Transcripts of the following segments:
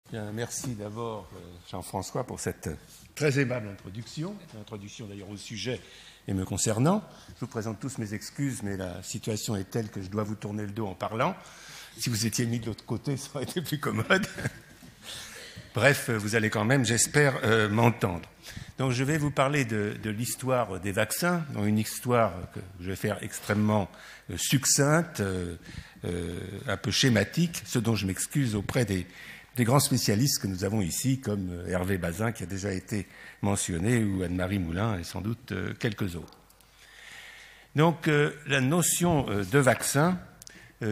Bien, merci d'abord Jean-François pour cette très aimable introduction d'ailleurs au sujet et me concernant. Je vous présente tous mes excuses, mais la situation est telle que je dois vous tourner le dos en parlant. Si vous étiez mis de l'autre côté, ça aurait été plus commode. Bref, vous allez quand même, j'espère, m'entendre. Donc je vais vous parler de l'histoire des vaccins, donc une histoire que je vais faire extrêmement succincte, un peu schématique, ce dont je m'excuse auprès des grands spécialistes que nous avons ici, comme Hervé Bazin, qui a déjà été mentionné, ou Anne-Marie Moulin, et sans doute quelques autres. Donc, la notion de vaccin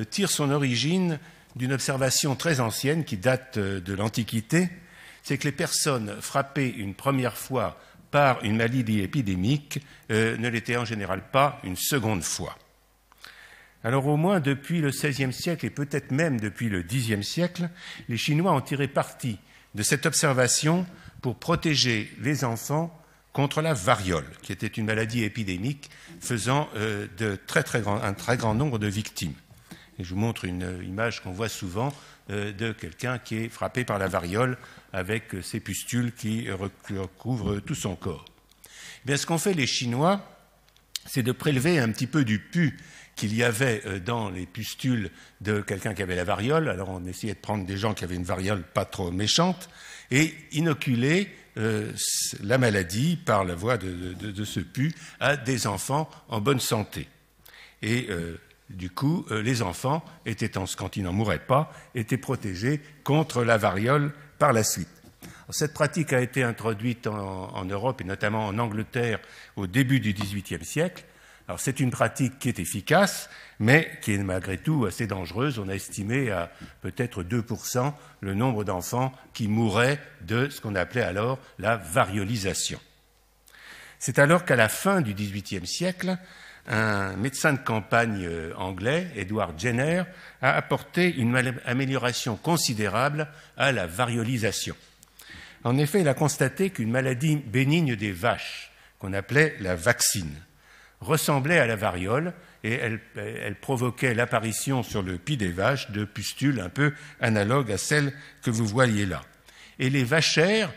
tire son origine d'une observation très ancienne qui date de l'Antiquité, c'est que les personnes frappées une première fois par une maladie épidémique ne l'étaient en général pas une seconde fois. Alors au moins depuis le XVIe siècle et peut-être même depuis le Xe siècle, les Chinois ont tiré parti de cette observation pour protéger les enfants contre la variole, qui était une maladie épidémique faisant un très grand nombre de victimes. Et je vous montre une image qu'on voit souvent de quelqu'un qui est frappé par la variole avec ces pustules qui recouvrent tout son corps. Eh bien, ce qu'ont fait les Chinois, c'est de prélever un petit peu du pus qu'il y avait dans les pustules de quelqu'un qui avait la variole. Alors on essayait de prendre des gens qui avaient une variole pas trop méchante et inoculer la maladie par la voie de ce pus à des enfants en bonne santé. Et du coup, les enfants, quand ils n'en mouraient pas, étaient protégés contre la variole par la suite. Cette pratique a été introduite en Europe et notamment en Angleterre au début du XVIIIe siècle. Alors c'est une pratique qui est efficace, mais qui est malgré tout assez dangereuse. On a estimé à peut-être 2% le nombre d'enfants qui mouraient de ce qu'on appelait alors la variolisation. C'est alors qu'à la fin du XVIIIe siècle, un médecin de campagne anglais, Edward Jenner, a apporté une amélioration considérable à la variolisation. En effet, il a constaté qu'une maladie bénigne des vaches, qu'on appelait la vaccine, ressemblait à la variole et elle provoquait l'apparition sur le pis des vaches de pustules un peu analogues à celles que vous voyez là. Et les vachères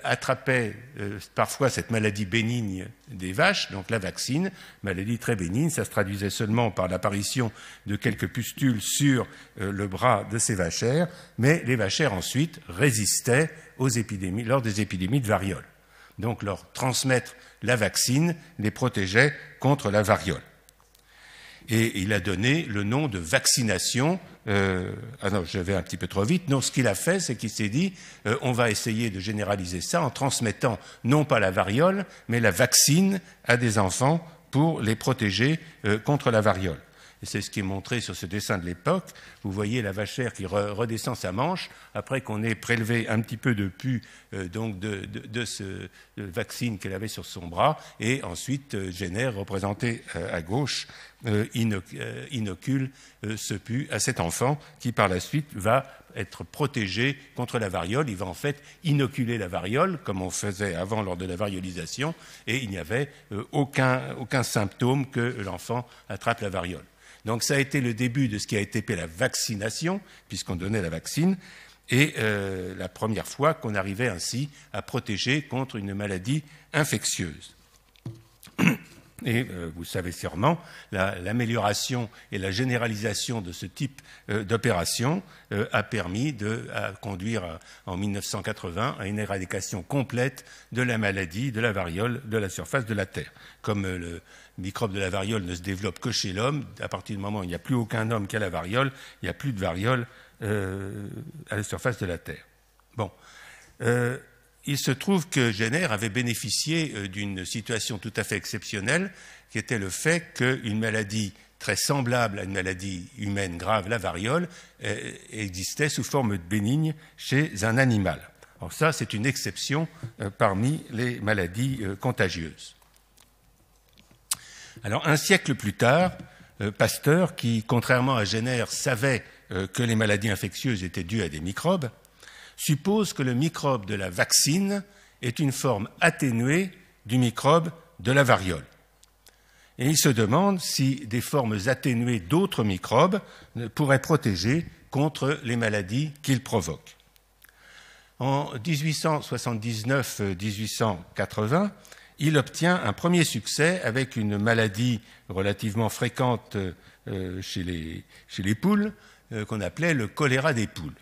attrapaient parfois cette maladie bénigne des vaches, donc la vaccine, maladie très bénigne, ça se traduisait seulement par l'apparition de quelques pustules sur le bras de ces vachères, mais les vachères ensuite résistaient aux épidémies, lors des épidémies de variole. Donc leur transmettre la vaccine les protégeait contre la variole. Et il a donné le nom de vaccination. Non, je vais un petit peu trop vite. Non, ce qu'il a fait, c'est qu'il s'est dit on va essayer de généraliser ça en transmettant non pas la variole, mais la vaccine à des enfants pour les protéger contre la variole. Et c'est ce qui est montré sur ce dessin de l'époque. Vous voyez la vachère qui redescend sa manche après qu'on ait prélevé un petit peu de pus donc de ce vaccine qu'elle avait sur son bras. Et ensuite, Jenner, représenté à gauche, inocule ce pus à cet enfant qui, par la suite, va être protégé contre la variole. Il va en fait inoculer la variole, comme on faisait avant lors de la variolisation, et il n'y avait aucun symptôme que l'enfant attrape la variole. Donc ça a été le début de ce qui a été appelé la vaccination, puisqu'on donnait la vaccine, et la première fois qu'on arrivait ainsi à protéger contre une maladie infectieuse. Et vous savez sûrement, l'amélioration et la généralisation de ce type d'opération a permis de conduire en 1980 à une éradication complète de la maladie de la variole de la surface de la Terre. Comme le microbe de la variole ne se développe que chez l'homme, à partir du moment où il n'y a plus aucun homme qui a la variole, il n'y a plus de variole à la surface de la Terre. Bon. Il se trouve que Jenner avait bénéficié d'une situation tout à fait exceptionnelle, qui était le fait qu'une maladie très semblable à une maladie humaine grave, la variole, existait sous forme bénigne chez un animal. Alors ça, c'est une exception parmi les maladies contagieuses. Alors, un siècle plus tard, Pasteur, qui, contrairement à Jenner, savait que les maladies infectieuses étaient dues à des microbes, suppose que le microbe de la vaccine est une forme atténuée du microbe de la variole. Et il se demande si des formes atténuées d'autres microbes pourraient protéger contre les maladies qu'ils provoquent. En 1879-1880, il obtient un premier succès avec une maladie relativement fréquente chez les poules, qu'on appelait le choléra des poules.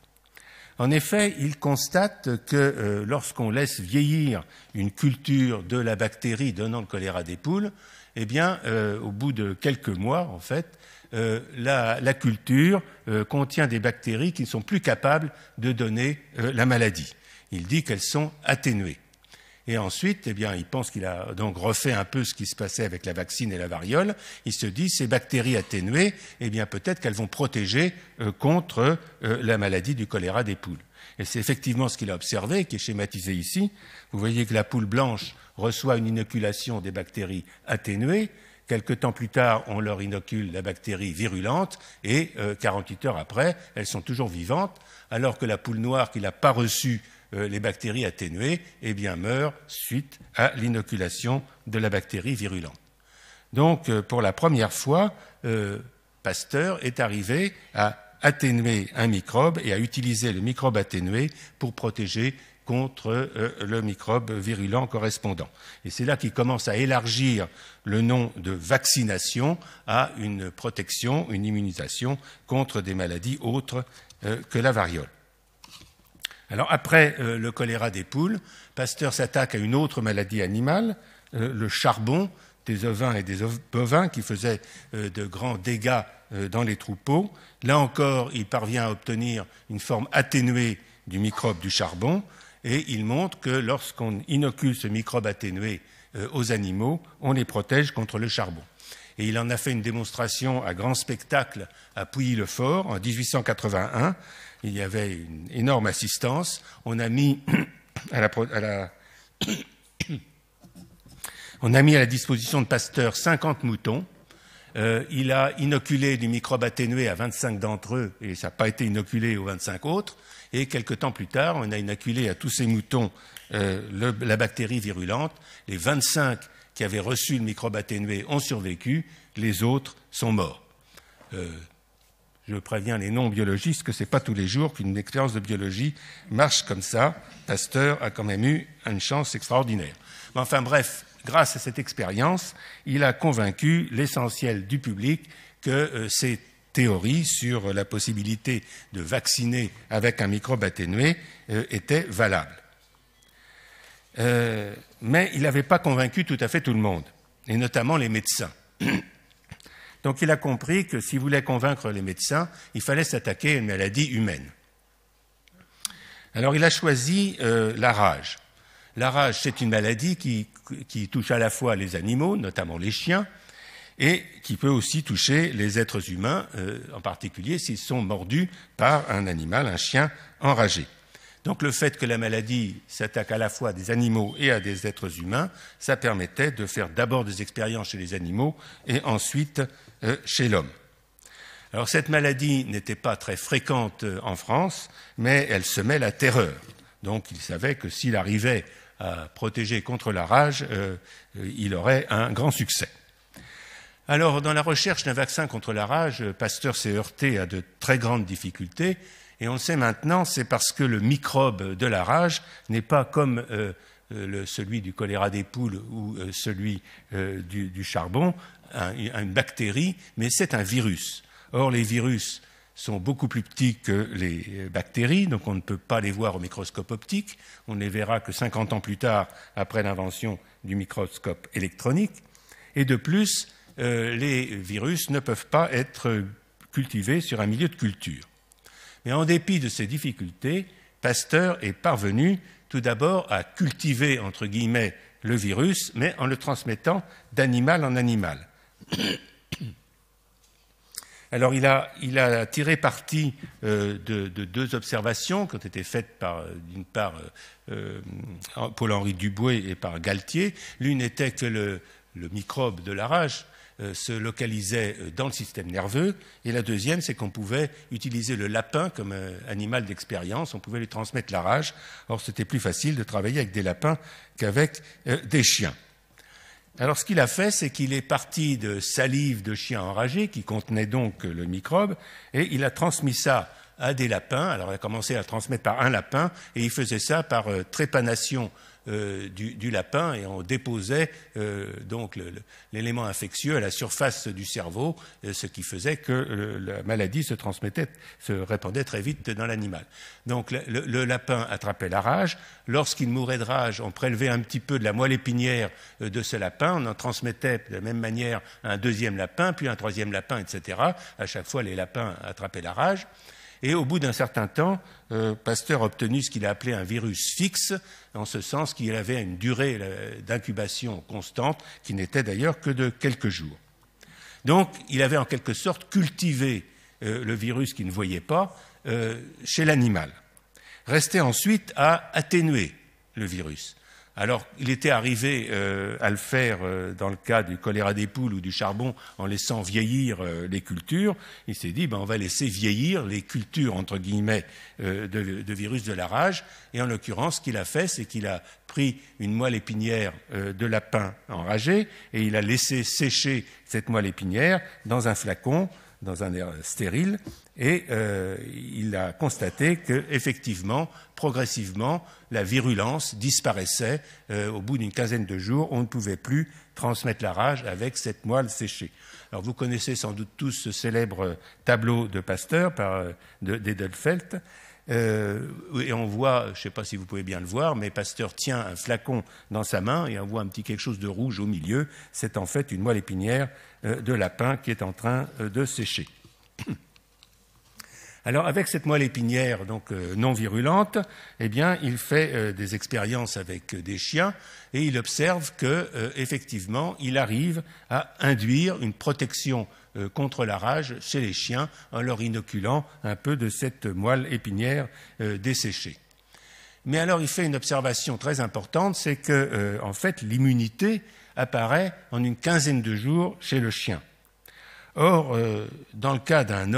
En effet, il constate que lorsqu'on laisse vieillir une culture de la bactérie donnant le choléra des poules, eh bien, au bout de quelques mois, en fait, la culture contient des bactéries qui ne sont plus capables de donner la maladie. Il dit qu'elles sont atténuées. Et ensuite, eh bien, il pense qu'il a donc refait un peu ce qui se passait avec la vaccine et la variole. Il se dit, ces bactéries atténuées, eh bien, peut-être qu'elles vont protéger contre la maladie du choléra des poules. Et c'est effectivement ce qu'il a observé, qui est schématisé ici. Vous voyez que la poule blanche reçoit une inoculation des bactéries atténuées. Quelque temps plus tard, on leur inocule la bactérie virulente et 48 heures après, elles sont toujours vivantes, alors que la poule noire qui n'a pas reçu les bactéries atténuées, eh bien, meurent suite à l'inoculation de la bactérie virulente. Donc, pour la première fois, Pasteur est arrivé à atténuer un microbe et à utiliser le microbe atténué pour protéger contre le microbe virulent correspondant. Et c'est là qu'il commence à élargir le nom de vaccination à une protection, une immunisation contre des maladies autres que la variole. Alors après le choléra des poules, Pasteur s'attaque à une autre maladie animale, le charbon des ovins et des bovins qui faisait de grands dégâts dans les troupeaux. Là encore, il parvient à obtenir une forme atténuée du microbe du charbon et il montre que lorsqu'on inocule ce microbe atténué aux animaux, on les protège contre le charbon. Et il en a fait une démonstration à grand spectacle à Pouilly-le-Fort en 1881. Il y avait une énorme assistance. On a mis on a mis à la disposition de Pasteur 50 moutons. Il a inoculé du microbe atténué à 25 d'entre eux et ça n'a pas été inoculé aux 25 autres. Et quelque temps plus tard, on a inoculé à tous ces moutons la bactérie virulente. Les 25 qui avaient reçu le microbe atténué ont survécu, les autres sont morts. Je préviens les non-biologistes que ce n'est pas tous les jours qu'une expérience de biologie marche comme ça. Pasteur a quand même eu une chance extraordinaire. Mais enfin bref, grâce à cette expérience, il a convaincu l'essentiel du public que ces théories sur la possibilité de vacciner avec un microbe atténué étaient valables. Mais il n'avait pas convaincu tout à fait tout le monde, et notamment les médecins. Donc il a compris que s'il voulait convaincre les médecins, il fallait s'attaquer à une maladie humaine. Alors il a choisi la rage. La rage, c'est une maladie qui touche à la fois les animaux, notamment les chiens, et qui peut aussi toucher les êtres humains, en particulier s'ils sont mordus par un animal, un chien enragé. Donc le fait que la maladie s'attaque à la fois à des animaux et à des êtres humains, ça permettait de faire d'abord des expériences chez les animaux et ensuite chez l'homme. Alors cette maladie n'était pas très fréquente en France, mais elle semait la terreur. Donc il savait que s'il arrivait à protéger contre la rage, il aurait un grand succès. Alors dans la recherche d'un vaccin contre la rage, Pasteur s'est heurté à de très grandes difficultés. Et on le sait maintenant, c'est parce que le microbe de la rage n'est pas comme celui du choléra des poules ou celui du charbon, une bactérie, mais c'est un virus. Or, les virus sont beaucoup plus petits que les bactéries, donc on ne peut pas les voir au microscope optique. On ne les verra que 50 ans plus tard, après l'invention du microscope électronique. Et de plus, les virus ne peuvent pas être cultivés sur un milieu de culture. Mais en dépit de ces difficultés, Pasteur est parvenu tout d'abord à cultiver, entre guillemets, le virus, mais en le transmettant d'animal en animal. Alors il a tiré parti de deux observations qui ont été faites d'une part Paul-Henri Duboué et par Galtier. L'une était que le microbe de la rage se localisait dans le système nerveux, et la deuxième, c'est qu'on pouvait utiliser le lapin comme animal d'expérience, on pouvait lui transmettre la rage. Or, c'était plus facile de travailler avec des lapins qu'avec des chiens. Alors, ce qu'il a fait, c'est qu'il est parti de salive de chien enragé, qui contenait donc le microbe, et il a transmis ça à des lapins. Alors, il a commencé à le transmettre par un lapin, et il faisait ça par trépanation du lapin, et on déposait donc l'élément infectieux à la surface du cerveau, ce qui faisait que la maladie se répandait très vite dans l'animal. Donc le lapin attrapait la rage. Lorsqu'il mourait de rage, on prélevait un petit peu de la moelle épinière de ce lapin, on en transmettait de la même manière à un deuxième lapin, puis un troisième lapin, etc. À chaque fois, les lapins attrapaient la rage. Et au bout d'un certain temps, Pasteur a obtenu ce qu'il a appelé un virus fixe, en ce sens qu'il avait une durée d'incubation constante, qui n'était d'ailleurs que de quelques jours. Donc, il avait en quelque sorte cultivé le virus qu'il ne voyait pas chez l'animal. Restait ensuite à atténuer le virus. Alors, il était arrivé à le faire dans le cas du choléra des poules ou du charbon en laissant vieillir les cultures. Il s'est dit, on va laisser vieillir les cultures, entre guillemets, de virus de la rage. Et en l'occurrence, ce qu'il a fait, c'est qu'il a pris une moelle épinière de lapin enragé et il a laissé sécher cette moelle épinière dans un flacon, dans un air stérile, et il a constaté qu'effectivement, progressivement, la virulence disparaissait. Au bout d'une quinzaine de jours, on ne pouvait plus transmettre la rage avec cette moelle séchée. Alors vous connaissez sans doute tous ce célèbre tableau de Pasteur d'Edelfelt, et on voit, je ne sais pas si vous pouvez bien le voir, mais Pasteur tient un flacon dans sa main et on voit un petit quelque chose de rouge au milieu. C'est en fait une moelle épinière de lapin qui est en train de sécher. Alors, avec cette moelle épinière donc non virulente, eh bien, il fait des expériences avec des chiens et il observe que, effectivement, il arrive à induire une protection contre la rage chez les chiens en leur inoculant un peu de cette moelle épinière desséchée. Mais alors, il fait une observation très importante, c'est que, en fait, l'immunité apparaît en une quinzaine de jours chez le chien. Or, dans le cas d'un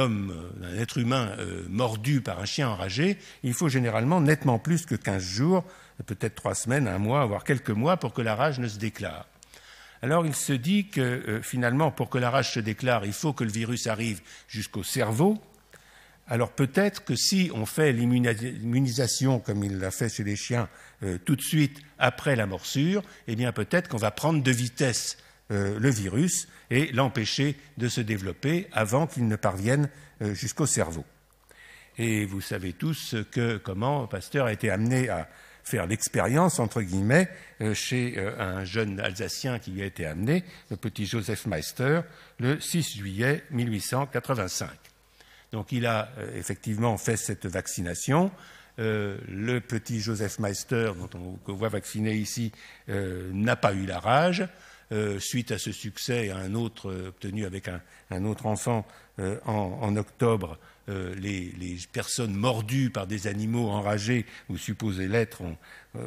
être humain mordu par un chien enragé, il faut généralement nettement plus que 15 jours, peut-être 3 semaines, 1 mois, voire quelques mois, pour que la rage ne se déclare. Alors, il se dit que finalement, pour que la rage se déclare, il faut que le virus arrive jusqu'au cerveau. Alors, peut-être que si on fait l'immunisation, comme il l'a fait chez les chiens, tout de suite après la morsure, eh bien, peut-être qu'on va prendre de vitesse le virus et l'empêcher de se développer avant qu'il ne parvienne jusqu'au cerveau. Et vous savez tous comment Pasteur a été amené à faire l'expérience, entre guillemets, chez un jeune Alsacien qui lui a été amené, le petit Joseph Meister, le 6 juillet 1885. Donc il a effectivement fait cette vaccination. Le petit Joseph Meister, dont on voit vacciner ici, n'a pas eu la rage. Suite à ce succès, un autre obtenu avec un autre enfant en octobre, les personnes mordues par des animaux enragés ou supposées l'être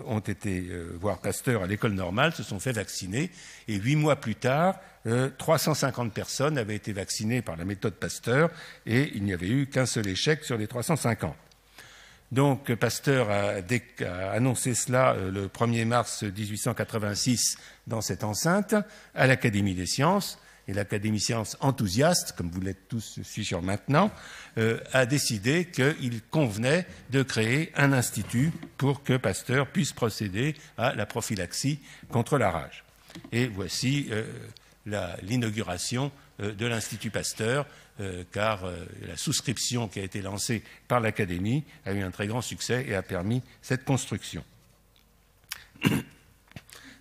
ont été voir Pasteur à l'école normale, se sont fait vacciner, et 8 mois plus tard, 350 personnes avaient été vaccinées par la méthode Pasteur, et il n'y avait eu qu'un seul échec sur les 350. Donc Pasteur a annoncé cela le 1er mars 1886 dans cette enceinte à l'Académie des sciences. Et l'Académie des sciences enthousiaste, comme vous l'êtes tous, je suis sûr maintenant, a décidé qu'il convenait de créer un institut pour que Pasteur puisse procéder à la prophylaxie contre la rage. Et voici l'inauguration de l'Institut Pasteur, car la souscription qui a été lancée par l'Académie a eu un très grand succès et a permis cette construction.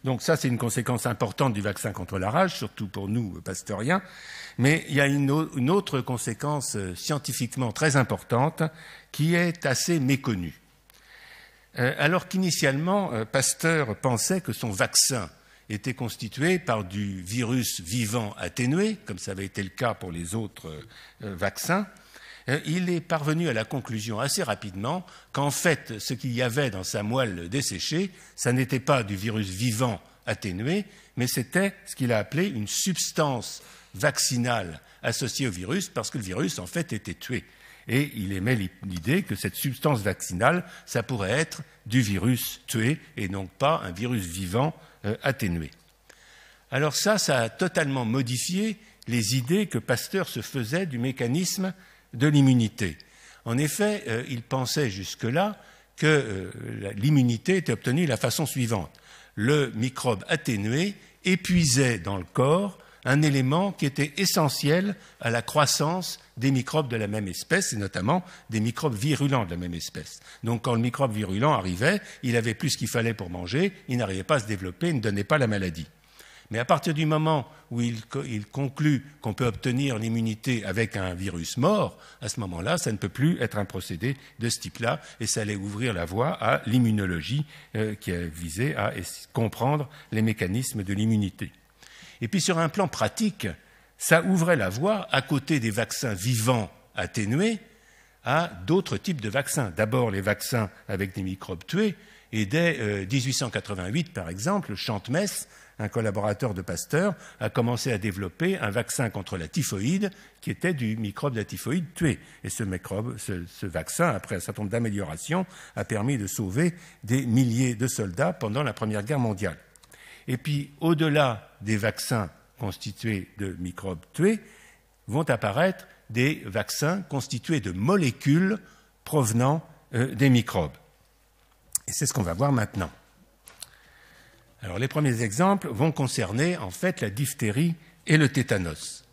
Donc ça, c'est une conséquence importante du vaccin contre la rage, surtout pour nous, pasteuriens. Mais il y a une autre conséquence scientifiquement très importante qui est assez méconnue. Alors qu'initialement, Pasteur pensait que son vaccin était constitué par du virus vivant atténué, comme ça avait été le cas pour les autres vaccins. Il est parvenu à la conclusion assez rapidement qu'en fait, ce qu'il y avait dans sa moelle desséchée, ça n'était pas du virus vivant atténué, mais c'était ce qu'il a appelé une substance vaccinale associée au virus, parce que le virus, en fait, était tué. Et il émet l'idée que cette substance vaccinale, ça pourrait être du virus tué, et donc pas un virus vivant atténué. Alors ça a totalement modifié les idées que Pasteur se faisait du mécanisme de l'immunité. En effet, il pensait jusque-là que l'immunité était obtenue de la façon suivante. Le microbe atténué épuisait dans le corps un élément qui était essentiel à la croissance des microbes de la même espèce, et notamment des microbes virulents de la même espèce. Donc quand le microbe virulent arrivait, il avait plus ce qu'il fallait pour manger, il n'arrivait pas à se développer, il ne donnait pas la maladie. Mais à partir du moment où il conclut qu'on peut obtenir l'immunité avec un virus mort, à ce moment-là, ça ne peut plus être un procédé de ce type-là, et ça allait ouvrir la voie à l'immunologie qui visait à comprendre les mécanismes de l'immunité. Et puis sur un plan pratique, ça ouvrait la voie, à côté des vaccins vivants atténués, à d'autres types de vaccins. D'abord les vaccins avec des microbes tués, et dès 1888, par exemple, Chantmes, un collaborateur de Pasteur, a commencé à développer un vaccin contre la typhoïde qui était du microbe de la typhoïde tué. Et ce vaccin, après un certain nombre d'améliorations, a permis de sauver des milliers de soldats pendant la Première Guerre mondiale. Et puis, au-delà des vaccins constitués de microbes tués, vont apparaître des vaccins constitués de molécules provenant des microbes. Et c'est ce qu'on va voir maintenant. Alors, les premiers exemples vont concerner, en fait, la diphtérie et le tétanos.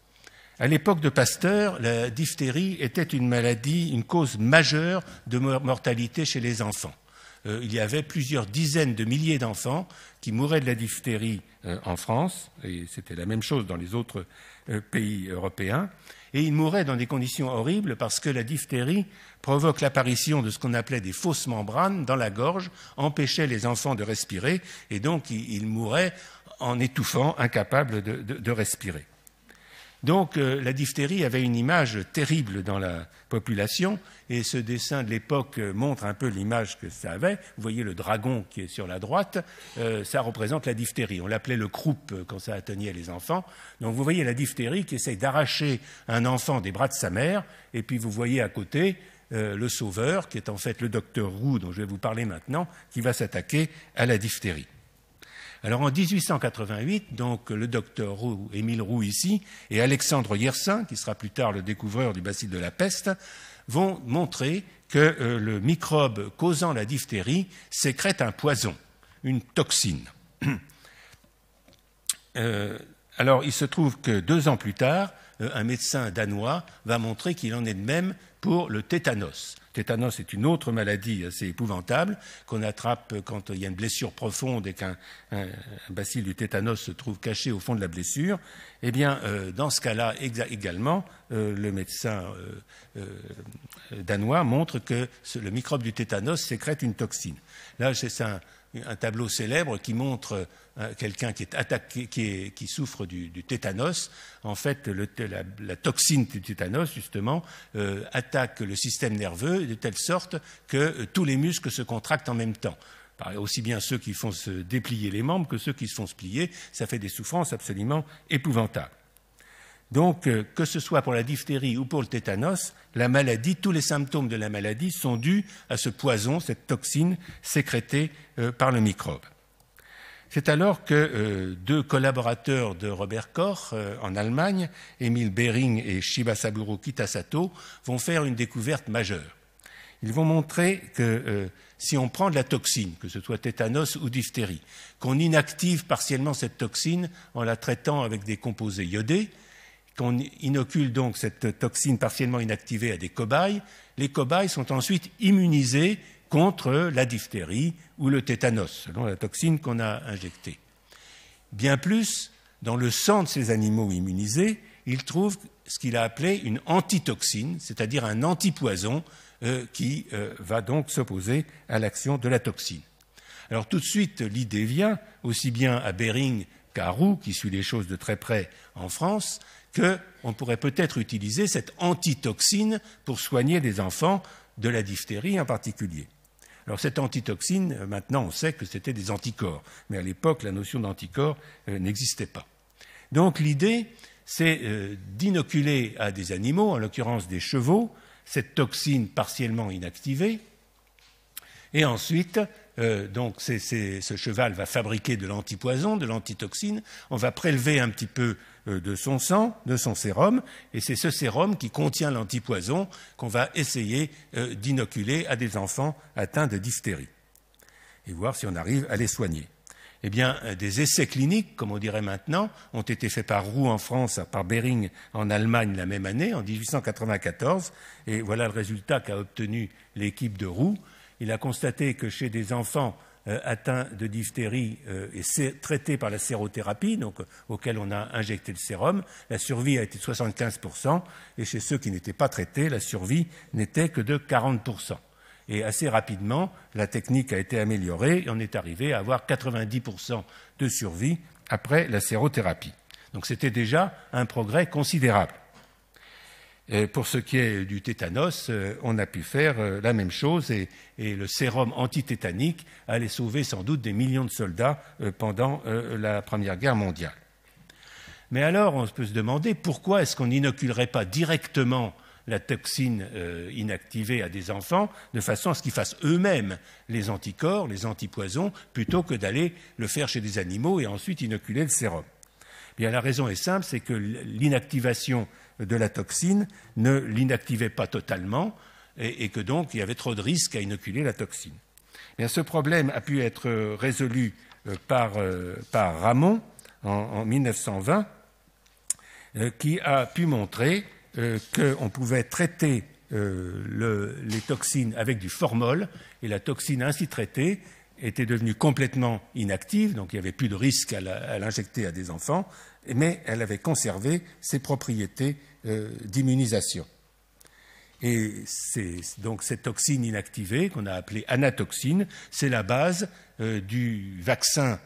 À l'époque de Pasteur, la diphtérie était une maladie, une cause majeure de mortalité chez les enfants. Il y avait plusieurs dizaines de milliers d'enfants qui mouraient de la diphtérie en France, et c'était la même chose dans les autres pays européens, et ils mouraient dans des conditions horribles parce que la diphtérie provoque l'apparition de ce qu'on appelait des fausses membranes dans la gorge, empêchait les enfants de respirer, et donc ils mouraient en étouffant, incapables de respirer. Donc la diphtérie avait une image terrible dans la population, et ce dessin de l'époque montre un peu l'image que ça avait. Vous voyez le dragon qui est sur la droite, ça représente la diphtérie. On l'appelait le croup quand ça atteignait les enfants. Donc vous voyez la diphtérie qui essaye d'arracher un enfant des bras de sa mère, et puis vous voyez à côté le sauveur, qui est en fait le docteur Roux, dont je vais vous parler maintenant, qui va s'attaquer à la diphtérie. Alors en 1888, donc le docteur Roux, Émile Roux ici, et Alexandre Yersin, qui sera plus tard le découvreur du bacille de la peste, vont montrer que le microbe causant la diphtérie sécrète un poison, une toxine. Alors il se trouve que 2 ans plus tard, un médecin danois va montrer qu'il en est de même pour le tétanos. Le tétanos est une autre maladie assez épouvantable qu'on attrape quand il y a une blessure profonde et qu'un bacille du tétanos se trouve caché au fond de la blessure. Eh bien, dans ce cas-là également, le médecin danois montre que le microbe du tétanos sécrète une toxine. Là, c'est un tableau célèbre qui montre quelqu'un qui est attaqué, qui souffre du tétanos. En fait, la toxine du tétanos, justement, attaque le système nerveux de telle sorte que tous les muscles se contractent en même temps. Aussi bien ceux qui font se déplier les membres que ceux qui se font se plier. Ça fait des souffrances absolument épouvantables. Donc, que ce soit pour la diphtérie ou pour le tétanos, la maladie, tous les symptômes de la maladie sont dus à ce poison, cette toxine sécrétée par le microbe. C'est alors que 2 collaborateurs de Robert Koch en Allemagne, Emil Behring et Shibasaburo Kitasato, vont faire une découverte majeure. Ils vont montrer que si on prend de la toxine, que ce soit tétanos ou diphtérie, qu'on inactive partiellement cette toxine en la traitant avec des composés iodés, qu'on inocule donc cette toxine partiellement inactivée à des cobayes, les cobayes sont ensuite immunisés contre la diphtérie ou le tétanos, selon la toxine qu'on a injectée. Bien plus, dans le sang de ces animaux immunisés, il trouve ce qu'il a appelé une antitoxine, c'est-à-dire un antipoison qui va donc s'opposer à l'action de la toxine. Alors tout de suite, l'idée vient, aussi bien à Behring qu'à Roux, qui suit les choses de très près en France, qu'on pourrait peut-être utiliser cette antitoxine pour soigner des enfants de la diphtérie en particulier. Alors cette antitoxine, maintenant on sait que c'était des anticorps, mais à l'époque la notion d'anticorps n'existait pas. Donc l'idée, c'est d'inoculer à des animaux, en l'occurrence des chevaux, cette toxine partiellement inactivée, et ensuite donc ce cheval va fabriquer de l'antipoison, de l'antitoxine. On va prélever un petit peu de son sang, de son sérum, et c'est ce sérum qui contient l'antipoison qu'on va essayer d'inoculer à des enfants atteints de diphtérie et voir si on arrive à les soigner. Eh bien, des essais cliniques, comme on dirait maintenant, ont été faits par Roux en France, par Behring en Allemagne la même année, en 1894, et voilà le résultat qu'a obtenu l'équipe de Roux. Il a constaté que chez des enfants atteints de diphtérie et traités par la sérothérapie, donc auxquels on a injecté le sérum, la survie a été de 75%, et chez ceux qui n'étaient pas traités, la survie n'était que de 40%. Et assez rapidement, la technique a été améliorée et on est arrivé à avoir 90% de survie après la sérothérapie. Donc c'était déjà un progrès considérable. Et pour ce qui est du tétanos, on a pu faire la même chose et le sérum antitétanique allait sauver sans doute des millions de soldats pendant la Première Guerre mondiale. Mais alors, on peut se demander pourquoi est-ce qu'on n'inoculerait pas directement la toxine inactivée à des enfants de façon à ce qu'ils fassent eux-mêmes les anticorps, les antipoisons, plutôt que d'aller le faire chez des animaux et ensuite inoculer le sérum. Bien, la raison est simple, c'est que l'inactivation de la toxine ne l'inactivait pas totalement et que donc il y avait trop de risques à inoculer la toxine. Bien, ce problème a pu être résolu par Ramon en 1920 qui a pu montrer qu'on pouvait traiter les toxines avec du formol et la toxine ainsi traitée était devenue complètement inactive, donc il n'y avait plus de risque à l'injecter à des enfants, mais elle avait conservé ses propriétés d'immunisation. Et c'est donc cette toxine inactivée qu'on a appelée anatoxine, c'est la base du vaccin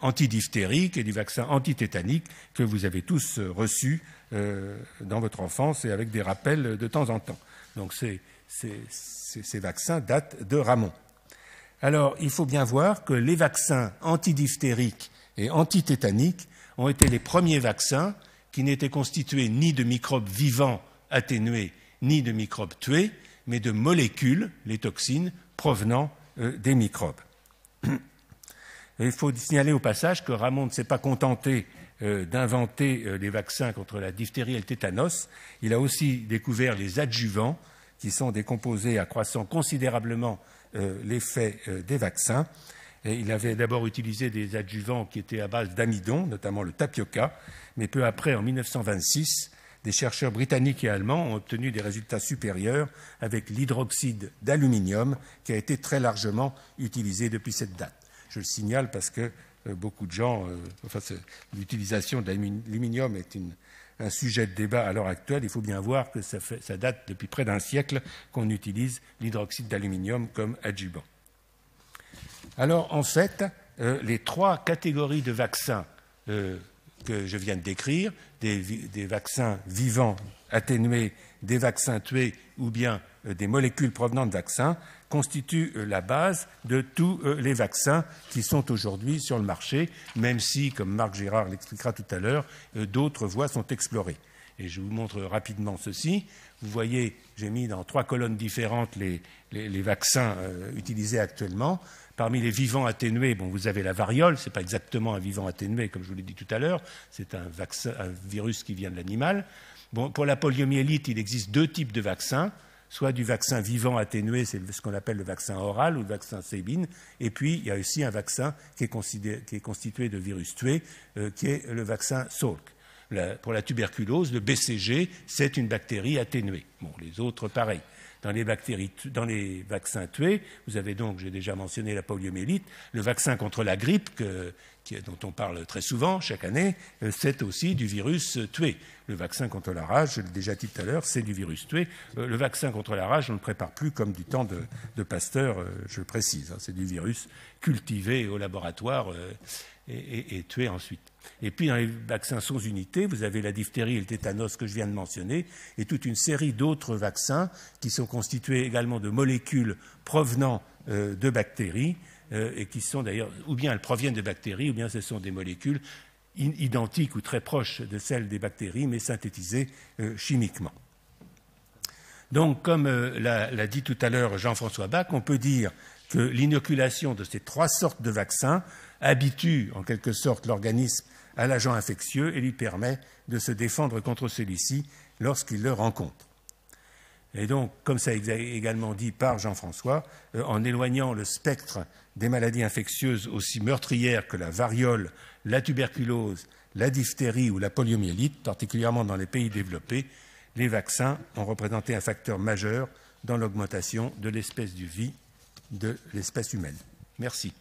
antidiphtérique et du vaccin antitétanique que vous avez tous reçus dans votre enfance et avec des rappels de temps en temps. Donc ces vaccins datent de Ramon. Alors, il faut bien voir que les vaccins antidiphtériques et antitétaniques ont été les premiers vaccins qui n'étaient constitués ni de microbes vivants atténués, ni de microbes tués, mais de molécules, les toxines, provenant des microbes. Il faut signaler au passage que Ramon ne s'est pas contenté d'inventer les vaccins contre la diphtérie et le tétanos. Il a aussi découvert les adjuvants, qui sont des composés accroissant considérablement l'effet des vaccins. Et il avait d'abord utilisé des adjuvants qui étaient à base d'amidon, notamment le tapioca, mais peu après, en 1926, des chercheurs britanniques et allemands ont obtenu des résultats supérieurs avec l'hydroxyde d'aluminium, qui a été très largement utilisé depuis cette date. Je le signale parce que beaucoup de gens, l'utilisation de l'aluminium est un sujet de débat à l'heure actuelle. Il faut bien voir que ça date depuis près d'un siècle qu'on utilise l'hydroxyde d'aluminium comme adjuvant. Alors, en fait, les trois catégories de vaccins que je viens de décrire, des vaccins vivants atténués, des vaccins tués ou bien des molécules provenant de vaccins, constituent la base de tous les vaccins qui sont aujourd'hui sur le marché, même si, comme Marc Girard l'expliquera tout à l'heure, d'autres voies sont explorées. Et je vous montre rapidement ceci. Vous voyez, j'ai mis dans trois colonnes différentes les vaccins utilisés actuellement. Parmi les vivants atténués, vous avez la variole, ce n'est pas exactement un vivant atténué, comme je vous l'ai dit tout à l'heure, c'est un virus qui vient de l'animal. Pour la poliomyélite, il existe deux types de vaccins, soit du vaccin vivant atténué, c'est ce qu'on appelle le vaccin oral ou le vaccin Sabin, et puis il y a aussi un vaccin qui est constitué de virus tués, qui est le vaccin Salk. Pour la tuberculose, le BCG, c'est une bactérie atténuée. Les autres, pareil. Dans les vaccins tués, vous avez donc, j'ai déjà mentionné la poliomyélite, le vaccin contre la grippe, dont on parle très souvent chaque année, c'est aussi du virus tué. Le vaccin contre la rage, je l'ai déjà dit tout à l'heure, c'est du virus tué. Le vaccin contre la rage, on ne le prépare plus comme du temps de Pasteur, je le précise. C'est du virus cultivé au laboratoire et tué ensuite. Et puis dans les vaccins sans unité, vous avez la diphtérie et le tétanos que je viens de mentionner, et toute une série d'autres vaccins qui sont constitués également de molécules provenant de bactéries, et qui sont d'ailleurs, ou bien elles proviennent de bactéries, ou bien ce sont des molécules identiques ou très proches de celles des bactéries, mais synthétisées chimiquement. Donc, comme l'a dit tout à l'heure Jean-François Bach, on peut dire que l'inoculation de ces 3 sortes de vaccins habitue en quelque sorte l'organisme à l'agent infectieux et lui permet de se défendre contre celui-ci lorsqu'il le rencontre. Et donc, comme ça a été également dit par Jean-François, en éloignant le spectre des maladies infectieuses aussi meurtrières que la variole, la tuberculose, la diphtérie ou la poliomyélite, particulièrement dans les pays développés, les vaccins ont représenté un facteur majeur dans l'augmentation de l'espèce de vie de l'espèce humaine. Merci.